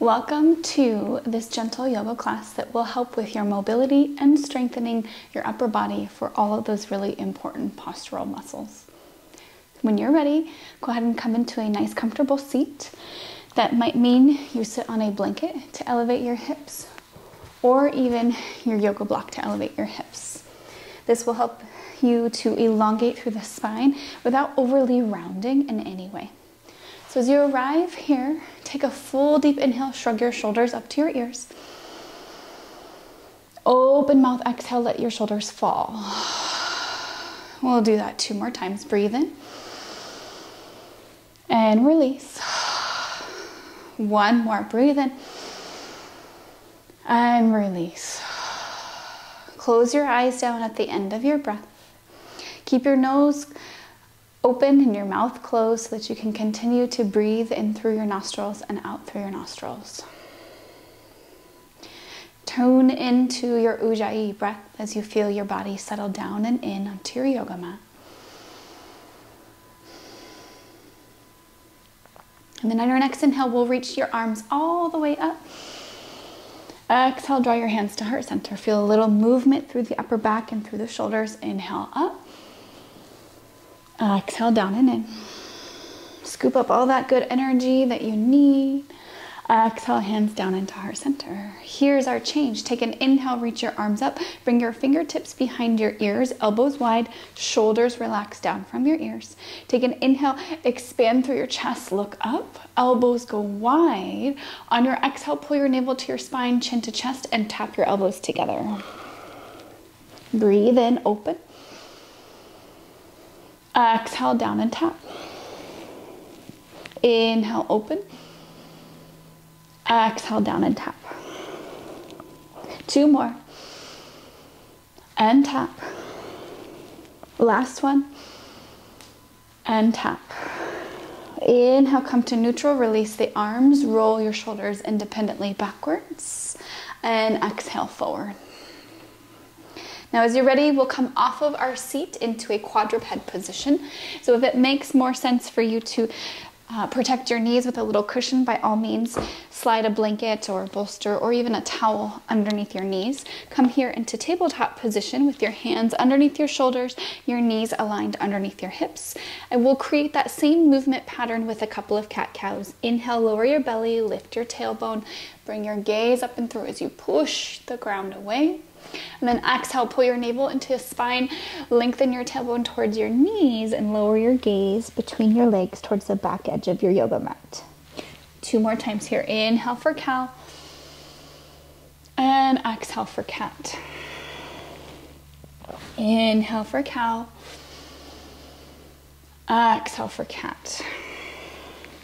Welcome to this gentle yoga class that will help with your mobility and strengthening your upper body for all of those really important postural muscles. When you're ready, go ahead and come into a nice comfortable seat. That might mean you sit on a blanket to elevate your hips, or even your yoga block to elevate your hips. This will help you to elongate through the spine without overly rounding in any way. So as you arrive here, take a full deep inhale, shrug your shoulders up to your ears. Open mouth, exhale, let your shoulders fall. We'll do that 2 more times. Breathe in and release. 1 more, breathe in and release. Close your eyes down at the end of your breath. Keep your nose open and your mouth closed so that you can continue to breathe in through your nostrils and out through your nostrils. Tune into your Ujjayi breath as you feel your body settle down and in onto your yoga mat. And then on your next inhale, we'll reach your arms all the way up. Exhale, draw your hands to heart center. Feel a little movement through the upper back and through the shoulders. Inhale up. Exhale down and in. Scoop up all that good energy that you need. Exhale, hands down into heart center. Here's our change. Take an inhale, reach your arms up. Bring your fingertips behind your ears, elbows wide, shoulders relax down from your ears. Take an inhale, expand through your chest, look up, elbows go wide. On your exhale, pull your navel to your spine, chin to chest, and tap your elbows together. Breathe in, open. Exhale, down and tap. Inhale, open. Exhale, down and tap. 2 more. And tap. Last one. And tap. Inhale, come to neutral. Release the arms. Roll your shoulders independently backwards. And exhale, forward. Now, as you're ready, we'll come off of our seat into a quadruped position. So if it makes more sense for you to protect your knees with a little cushion, by all means, slide a blanket or a bolster or even a towel underneath your knees. Come here into tabletop position with your hands underneath your shoulders, your knees aligned underneath your hips. And we'll create that same movement pattern with a couple of cat-cows. Inhale, lower your belly, lift your tailbone, bring your gaze up and through as you push the ground away. And then exhale, pull your navel into your spine, lengthen your tailbone towards your knees, and lower your gaze between your legs towards the back edge of your yoga mat. 2 more times here. Inhale for cow, and exhale for cat. Inhale for cow, exhale for cat.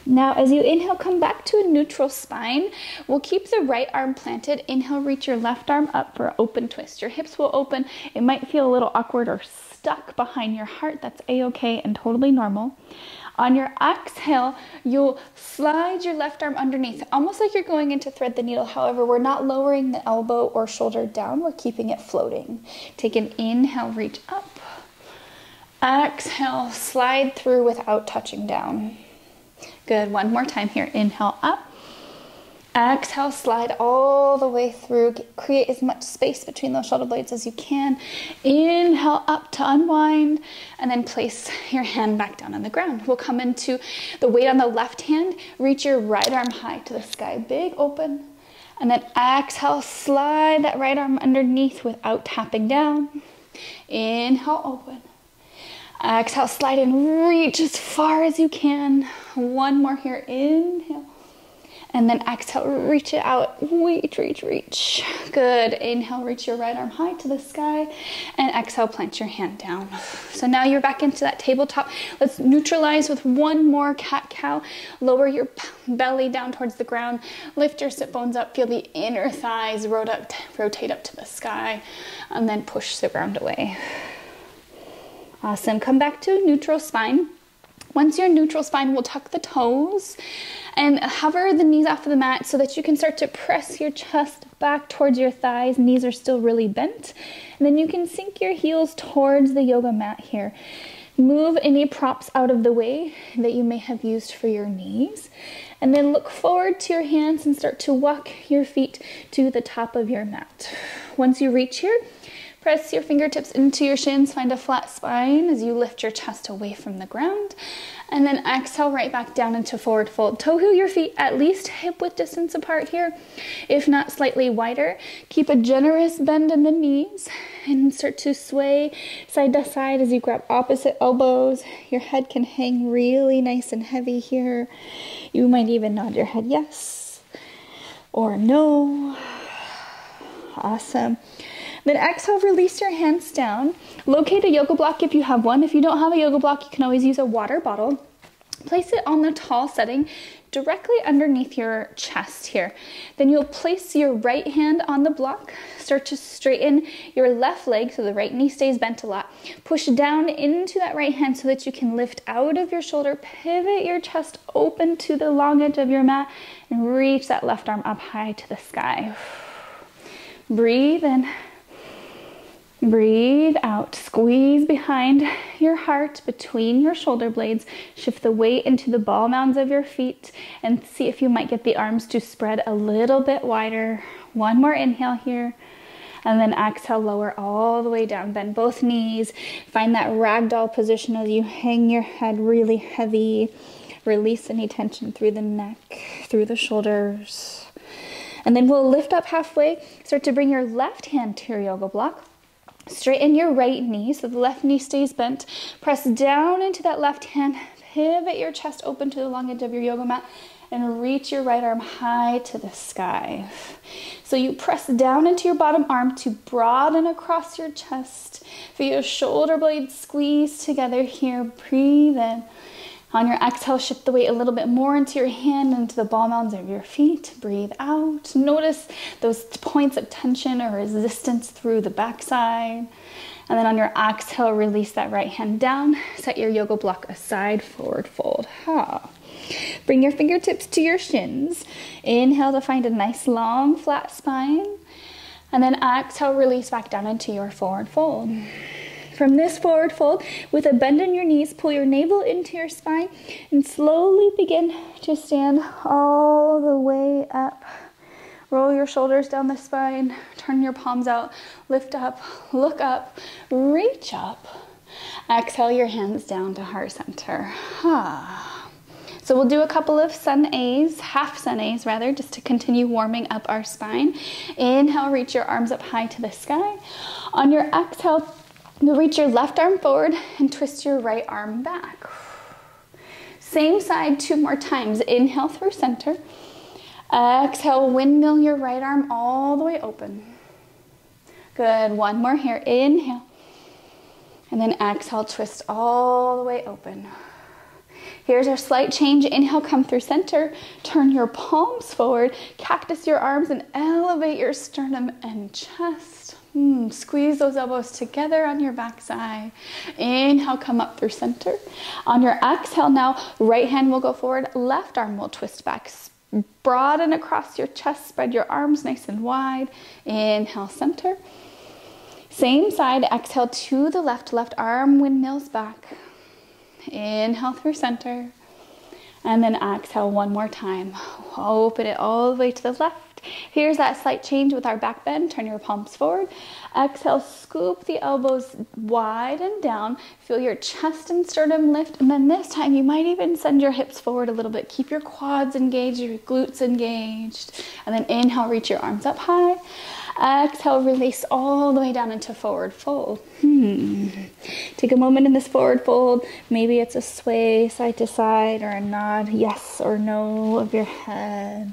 Now, as you inhale, come back to a neutral spine. We'll keep the right arm planted. Inhale, reach your left arm up for an open twist. Your hips will open. It might feel a little awkward or stuck behind your heart. That's a-okay and totally normal. On your exhale, you'll slide your left arm underneath, almost like you're going in to thread the needle. However, we're not lowering the elbow or shoulder down. We're keeping it floating. Take an inhale, reach up. Exhale, slide through without touching down. Good, 1 more time here. Inhale up. Exhale, slide all the way through. Create as much space between those shoulder blades as you can. Inhale up to unwind, and then place your hand back down on the ground. We'll come into the weight on the left hand. Reach your right arm high to the sky, big open. And then exhale, slide that right arm underneath without tapping down. Inhale, open. Exhale, slide and reach as far as you can. 1 more here. Inhale. And then exhale, reach it out. Reach, reach, reach. Good. Inhale, reach your right arm high to the sky. And exhale, plant your hand down. So now you're back into that tabletop. Let's neutralize with 1 more cat-cow. Lower your belly down towards the ground. Lift your sit bones up. Feel the inner thighs rotate up to the sky. And then push the ground away. Awesome. Come back to neutral spine. Once you're in neutral spine, we'll tuck the toes and hover the knees off of the mat so that you can start to press your chest back towards your thighs. Knees are still really bent. And then you can sink your heels towards the yoga mat here. Move any props out of the way that you may have used for your knees. And then look forward to your hands and start to walk your feet to the top of your mat. Once you reach here, press your fingertips into your shins, find a flat spine as you lift your chest away from the ground. And then exhale right back down into forward fold. Toe heel your feet at least hip width distance apart here, if not slightly wider. Keep a generous bend in the knees and start to sway side to side as you grab opposite elbows. Your head can hang really nice and heavy here. You might even nod your head yes or no. Awesome. Then exhale, release your hands down. Locate a yoga block if you have one. If you don't have a yoga block, you can always use a water bottle. Place it on the tall setting directly underneath your chest here. Then you'll place your right hand on the block. Start to straighten your left leg so the right knee stays bent a lot. Push down into that right hand so that you can lift out of your shoulder. Pivot your chest open to the long edge of your mat and reach that left arm up high to the sky. Breathe in. Breathe out. Squeeze behind your heart, between your shoulder blades. Shift the weight into the ball mounds of your feet and see if you might get the arms to spread a little bit wider. One more inhale here. And then exhale, lower all the way down. Bend both knees. Find that ragdoll position as you hang your head really heavy. Release any tension through the neck, through the shoulders. And then we'll lift up halfway. Start to bring your left hand to your yoga block. Straighten your right knee so the left knee stays bent. Press down into that left hand. Pivot your chest open to the long edge of your yoga mat and reach your right arm high to the sky. So you press down into your bottom arm to broaden across your chest. Feel your shoulder blades squeeze together here. Breathe in. On your exhale, shift the weight a little bit more into your hand, into the ball mounds of your feet. Breathe out. Notice those points of tension or resistance through the backside. And then on your exhale, release that right hand down. Set your yoga block aside, forward fold. Bring your fingertips to your shins. Inhale to find a nice long flat spine. And then exhale, release back down into your forward fold. From this forward fold, with a bend in your knees, pull your navel into your spine and slowly begin to stand all the way up. Roll your shoulders down the spine, turn your palms out, lift up, look up, reach up. Exhale your hands down to heart center. So we'll do a couple of sun A's, half sun A's rather, just to continue warming up our spine. Inhale, reach your arms up high to the sky. On your exhale, you'll reach your left arm forward and twist your right arm back. Same side 2 more times. Inhale through center. Exhale, windmill your right arm all the way open. Good, 1 more here. Inhale. And then exhale, twist all the way open. Here's our slight change. Inhale, come through center. Turn your palms forward. Cactus your arms and elevate your sternum and chest. Squeeze those elbows together on your backside. Inhale, come up through center. On your exhale now, right hand will go forward, left arm will twist back. Broaden across your chest, spread your arms nice and wide. Inhale, center. Same side, exhale to the left, left arm windmills back. Inhale through center. And then exhale 1 more time. Open it all the way to the left. Here's that slight change with our back bend. Turn your palms forward. Exhale, scoop the elbows wide and down. Feel your chest and sternum lift. And then this time you might even send your hips forward a little bit. Keep your quads engaged, your glutes engaged. And then inhale, reach your arms up high. Exhale, release all the way down into forward fold. Take a moment in this forward fold. Maybe it's a sway side to side or a nod, yes or no of your head.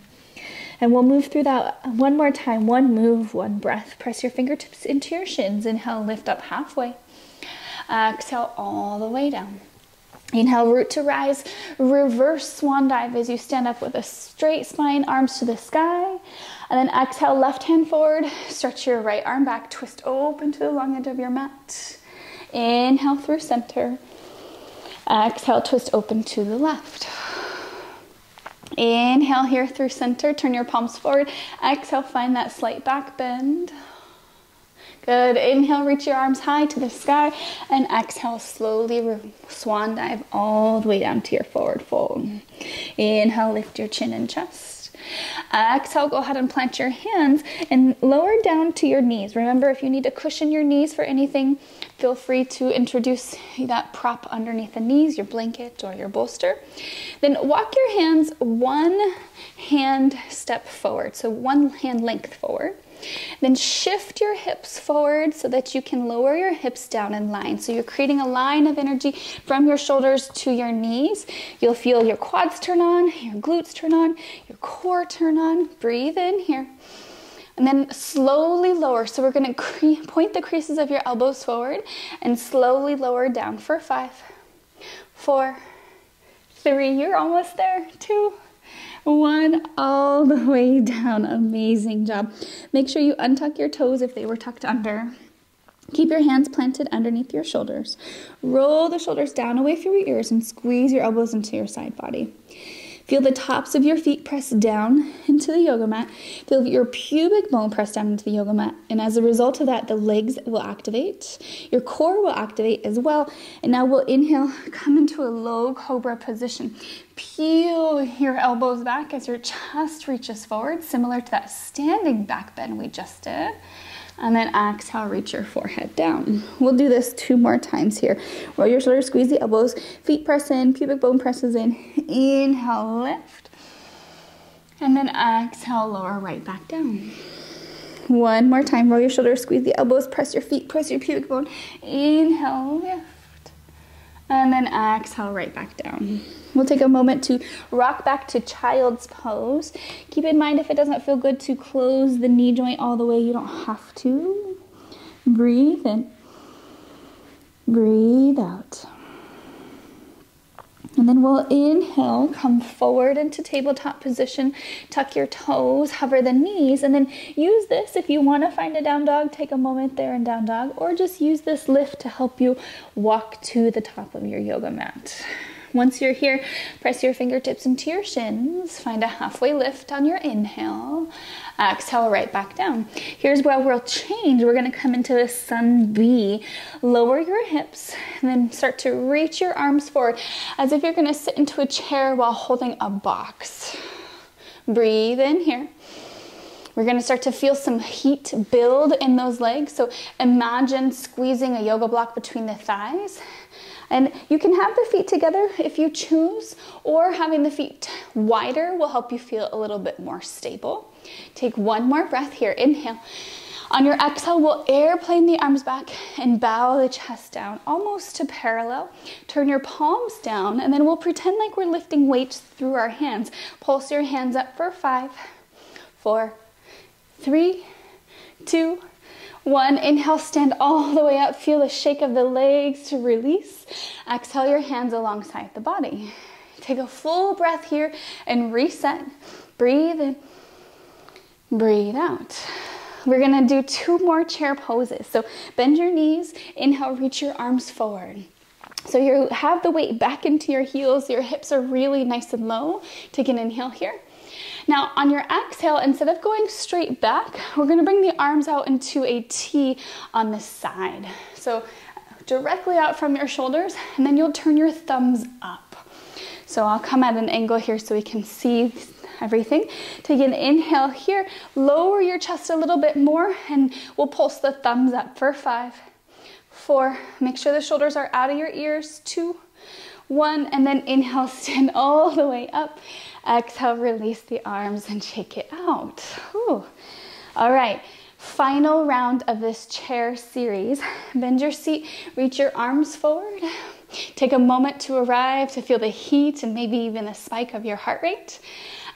And we'll move through that 1 more time. 1 move, 1 breath. Press your fingertips into your shins. Inhale, lift up halfway. Exhale all the way down. Inhale, root to rise. Reverse swan dive as you stand up with a straight spine, arms to the sky. And then exhale, left hand forward. Stretch your right arm back. Twist open to the long edge of your mat. Inhale through center. Exhale, twist open to the left. Inhale here through center. Turn your palms forward. Exhale, find that slight back bend. Good. Inhale, reach your arms high to the sky, and exhale, slowly swan dive all the way down to your forward fold. Inhale, lift your chin and chest. Exhale, go ahead and plant your hands and lower down to your knees. Remember, if you need to cushion your knees for anything, feel free to introduce that prop underneath the knees, your blanket or your bolster. Then walk your hands one hand step forward, so one hand length forward. Then shift your hips forward so that you can lower your hips down in line. So you're creating a line of energy from your shoulders to your knees. You'll feel your quads turn on, your glutes turn on, your core turn on. Breathe in here. And then slowly lower. So we're going to point the creases of your elbows forward and slowly lower down for 5, 4, 3. You're almost there. 2, 1, all the way down. Amazing job. Make sure you untuck your toes if they were tucked under. Keep your hands planted underneath your shoulders. Roll the shoulders down away from your ears and squeeze your elbows into your side body. Feel the tops of your feet press down into the yoga mat. Feel your pubic bone press down into the yoga mat. And as a result of that, the legs will activate. Your core will activate as well. And now we'll inhale, come into a low cobra position. Peel your elbows back as your chest reaches forward, similar to that standing back bend we just did. And then exhale, reach your forehead down. We'll do this 2 more times here. Roll your shoulders, squeeze the elbows, feet press in, pubic bone presses in. Inhale, lift. And then exhale, lower right back down. 1 more time. Roll your shoulders, squeeze the elbows, press your feet, press your pubic bone. Inhale, lift. And then exhale, right back down. We'll take a moment to rock back to child's pose. Keep in mind, if it doesn't feel good, to close the knee joint all the way. You don't have to. Breathe in. Breathe out. And then we'll inhale, come forward into tabletop position, tuck your toes, hover the knees, and then use this. If you want to find a down dog, take a moment there in down dog, or just use this lift to help you walk to the top of your yoga mat. Once you're here, press your fingertips into your shins. Find a halfway lift on your inhale. Exhale, right back down. Here's where we'll change. We're going to come into the sun B. Lower your hips, and then start to reach your arms forward as if you're going to sit into a chair while holding a box. Breathe in here. We're going to start to feel some heat build in those legs. So imagine squeezing a yoga block between the thighs. And you can have the feet together if you choose, or having the feet wider will help you feel a little bit more stable. Take 1 more breath here. Inhale. On your exhale, we'll airplane the arms back and bow the chest down almost to parallel. Turn your palms down, and then we'll pretend like we're lifting weights through our hands. Pulse your hands up for 5, 4, 3, 2, 1. Inhale, stand all the way up. Feel the shake of the legs to release. Exhale your hands alongside the body. Take a full breath here and reset. Breathe in, breathe out. We're gonna do 2 more chair poses. So bend your knees, inhale, reach your arms forward. So you have the weight back into your heels. Your hips are really nice and low. Take an inhale here. Now on your exhale, instead of going straight back, we're gonna bring the arms out into a T on the side. So directly out from your shoulders, and then you'll turn your thumbs up. So I'll come at an angle here so we can see everything. Take an inhale here, lower your chest a little bit more, and we'll pulse the thumbs up for 5, 4, make sure the shoulders are out of your ears, 2, 1, and then inhale, stand all the way up. Exhale, release the arms and shake it out. Whew. All right, final round of this chair series. Bend your seat, reach your arms forward. Take a moment to arrive, to feel the heat and maybe even a spike of your heart rate.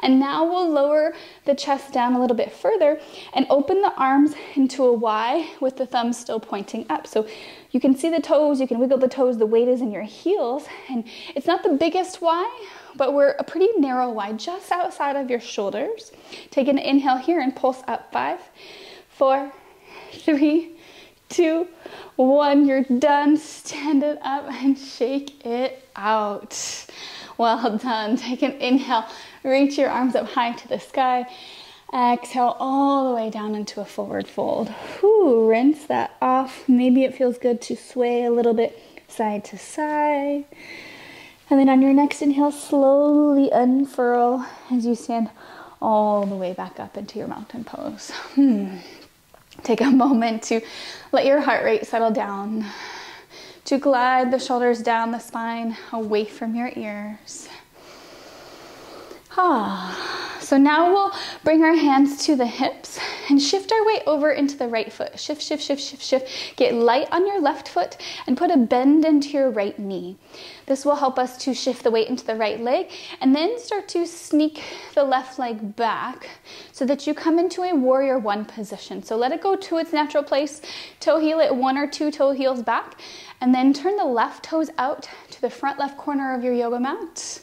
And now we'll lower the chest down a little bit further and open the arms into a Y with the thumbs still pointing up. So you can see the toes, you can wiggle the toes, the weight is in your heels. And it's not the biggest Y, but we're a pretty narrow Y just outside of your shoulders. Take an inhale here and pulse up. 5, 4, 3, 2, 1. You're done. Stand it up and shake it out. Well done. Take an inhale. Reach your arms up high to the sky. Exhale all the way down into a forward fold. Whew, rinse that off. Maybe it feels good to sway a little bit side to side. And then on your next inhale, slowly unfurl as you stand all the way back up into your mountain pose. Take a moment to let your heart rate settle down, to glide the shoulders down the spine, away from your ears. So now we'll bring our hands to the hips and shift our weight over into the right foot. Shift, shift, shift, shift, shift. Get light on your left foot and put a bend into your right knee. This will help us to shift the weight into the right leg and then start to sneak the left leg back so that you come into a warrior one position. So let it go to its natural place. Toe heel it 1 or 2 toe heels back, and then turn the left toes out to the front left corner of your yoga mat.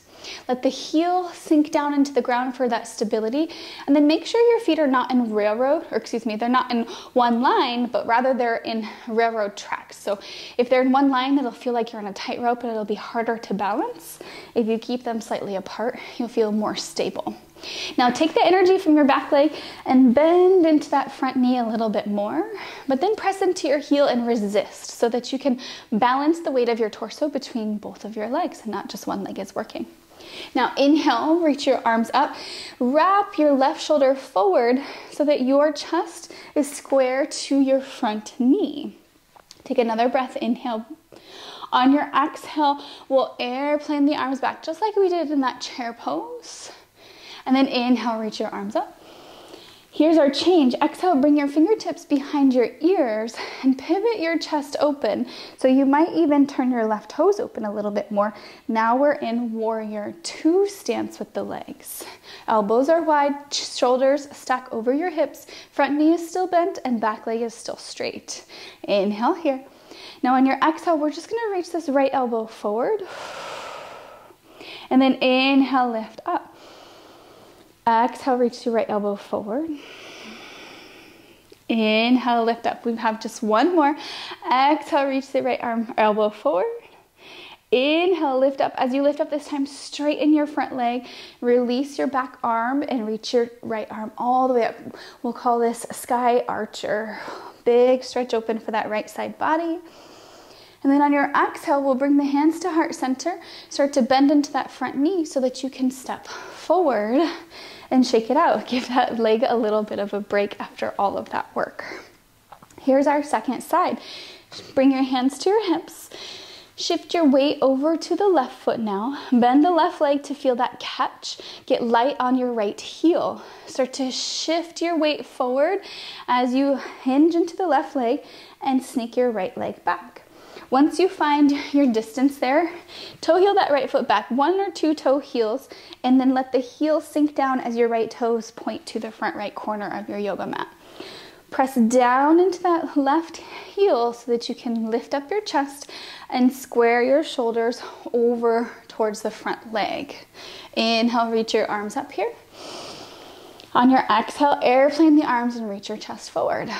Let the heel sink down into the ground for that stability, and then make sure your feet are not in they're not in one line, but rather they're in railroad tracks. So if they're in one line, it'll feel like you're on a tightrope and it'll be harder to balance. If you keep them slightly apart, you'll feel more stable. Now take the energy from your back leg and bend into that front knee a little bit more, but then press into your heel and resist so that you can balance the weight of your torso between both of your legs and not just one leg is working. Now inhale, reach your arms up, wrap your left shoulder forward so that your chest is square to your front knee. Take another breath, inhale. On your exhale, we'll airplane the arms back just like we did in that chair pose. And then inhale, reach your arms up. Here's our change. Exhale, bring your fingertips behind your ears and pivot your chest open. So you might even turn your left toes open a little bit more. Now we're in warrior two stance with the legs. Elbows are wide, shoulders stack over your hips, front knee is still bent, and back leg is still straight. Inhale here. Now on your exhale, we're just gonna reach this right elbow forward. And then inhale, lift up. Exhale, reach your right elbow forward. Inhale, lift up. We have just one more. Exhale, reach the right elbow forward. Inhale, lift up. As you lift up this time, straighten your front leg. Release your back arm and reach your right arm all the way up. We'll call this sky archer. Big stretch open for that right side body. And then on your exhale, we'll bring the hands to heart center. Start to bend into that front knee so that you can step forward and shake it out. Give that leg a little bit of a break after all of that work. Here's our second side. Bring your hands to your hips. Shift your weight over to the left foot now. Bend the left leg to feel that catch. Get light on your right heel. Start to shift your weight forward as you hinge into the left leg and sneak your right leg back. Once you find your distance there, toe heel that right foot back, 1 or 2 toe heels, and then let the heel sink down as your right toes point to the front right corner of your yoga mat. Press down into that left heel so that you can lift up your chest and square your shoulders over towards the front leg. Inhale, reach your arms up here. On your exhale, airplane the arms and reach your chest forward.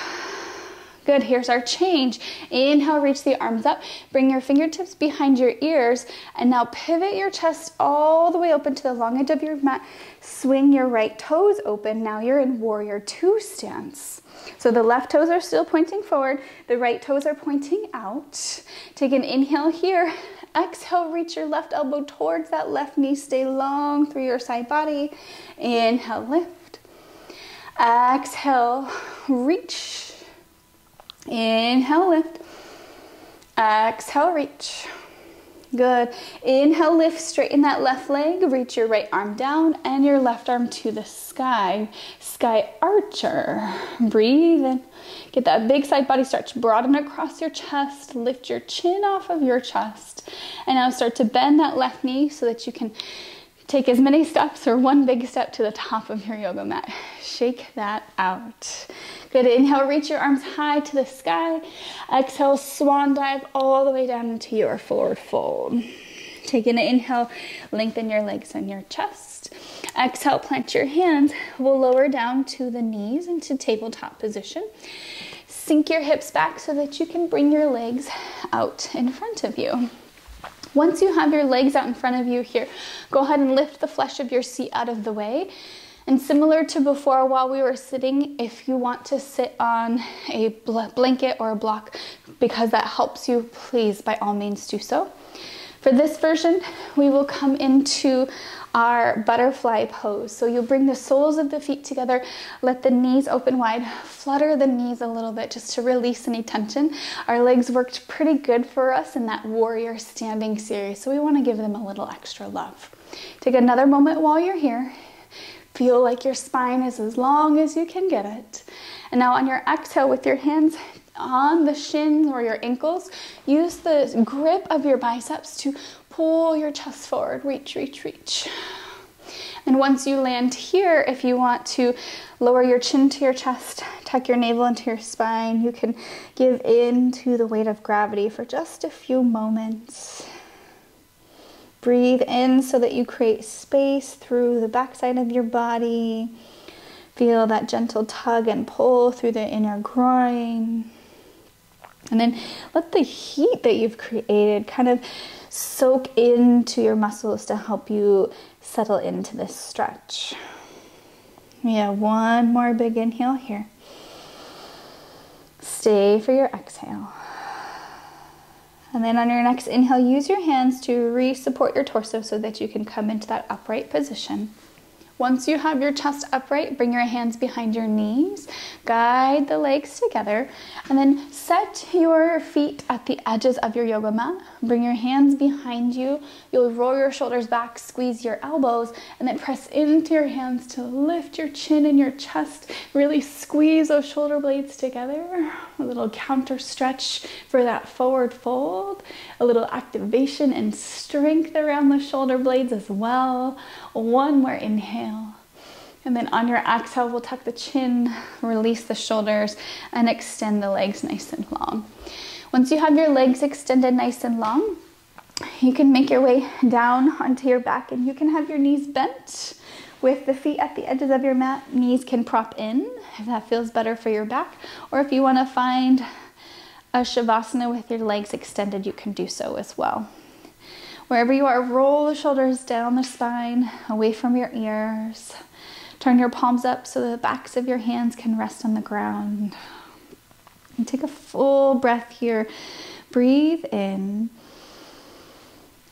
Good, here's our change. Inhale, reach the arms up. Bring your fingertips behind your ears and now pivot your chest all the way open to the long edge of your mat. Swing your right toes open. Now you're in warrior two stance. So the left toes are still pointing forward. The right toes are pointing out. Take an inhale here. Exhale, reach your left elbow towards that left knee. Stay long through your side body. Inhale, lift. Exhale, reach. Inhale, lift. Exhale, reach. Good. Inhale, lift, straighten that left leg. Reach your right arm down and your left arm to the sky. Sky archer. Breathe in. Get that big side body stretch. Broaden across your chest. Lift your chin off of your chest. And now start to bend that left knee so that you can take as many steps or one big step to the top of your yoga mat. Shake that out. Good, inhale, reach your arms high to the sky. Exhale, swan dive all the way down into your forward fold. Take an inhale, lengthen your legs and your chest. Exhale, plant your hands. We'll lower down to the knees into tabletop position. Sink your hips back so that you can bring your legs out in front of you. Once you have your legs out in front of you here, go ahead and lift the flesh of your seat out of the way And similar to before, while we were sitting, if you want to sit on a blanket or a block because that helps you, please by all means do so. For this version, we will come into our butterfly pose. So you'll bring the soles of the feet together, let the knees open wide, flutter the knees a little bit just to release any tension. Our legs worked pretty good for us in that warrior standing series, so we want to give them a little extra love. Take another moment while you're here. Feel like your spine is as long as you can get it. And now on your exhale, with your hands on the shins or your ankles, use the grip of your biceps to pull your chest forward. Reach, reach, reach. And once you land here, if you want to lower your chin to your chest, tuck your navel into your spine, you can give in to the weight of gravity for just a few moments. Breathe in so that you create space through the backside of your body. Feel that gentle tug and pull through the inner groin. And then let the heat that you've created kind of soak into your muscles to help you settle into this stretch. Yeah, one more big inhale here. Stay for your exhale. And then on your next inhale, use your hands to re-support your torso so that you can come into that upright position. Once you have your chest upright, bring your hands behind your knees, guide the legs together, and then set your feet at the edges of your yoga mat. Bring your hands behind you. You'll roll your shoulders back, squeeze your elbows, and then press into your hands to lift your chin and your chest. Really squeeze those shoulder blades together. A little counter stretch for that forward fold. A little activation and strength around the shoulder blades as well. One more inhale. And then on your exhale, we'll tuck the chin, release the shoulders, and extend the legs nice and long. Once you have your legs extended nice and long, you can make your way down onto your back, and you can have your knees bent with the feet at the edges of your mat. Knees can prop in if that feels better for your back, or if you want to find a shavasana with your legs extended, you can do so as well. Wherever you are, roll the shoulders down the spine, away from your ears. Turn your palms up so the backs of your hands can rest on the ground. And take a full breath here. Breathe in.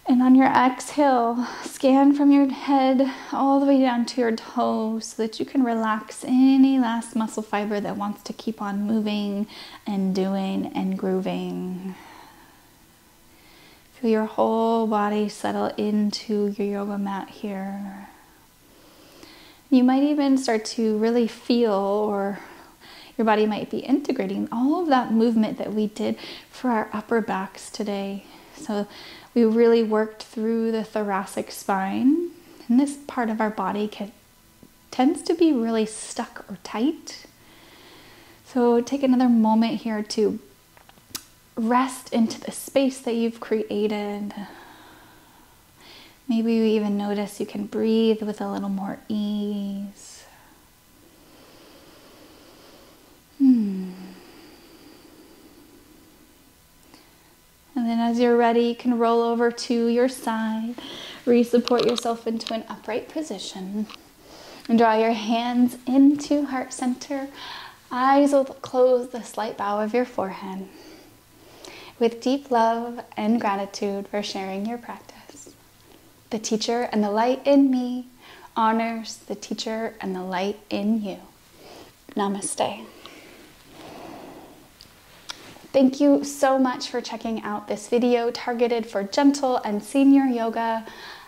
And on your exhale, scan from your head all the way down to your toes so that you can relax any last muscle fiber that wants to keep on moving and doing and grooving. Feel your whole body settle into your yoga mat here. You might even start to really feel, or your body might be integrating all of that movement that we did for our upper backs today. So we really worked through the thoracic spine, and this part of our body tends to be really stuck or tight. So take another moment here to rest into the space that you've created. Maybe you even notice you can breathe with a little more ease. And then as you're ready, you can roll over to your side, re-support yourself into an upright position, and draw your hands into heart center. Eyes will close, the slight bow of your forehead. With deep love and gratitude for sharing your practice, the teacher and the light in me honors the teacher and the light in you. Namaste. Thank you so much for checking out this video targeted for gentle and senior yoga.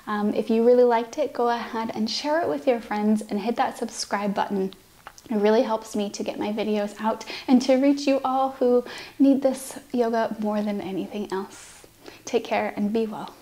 If you really liked it, go ahead and share it with your friends and hit that subscribe button. It really helps me to get my videos out and to reach you all who need this yoga more than anything else. Take care and be well.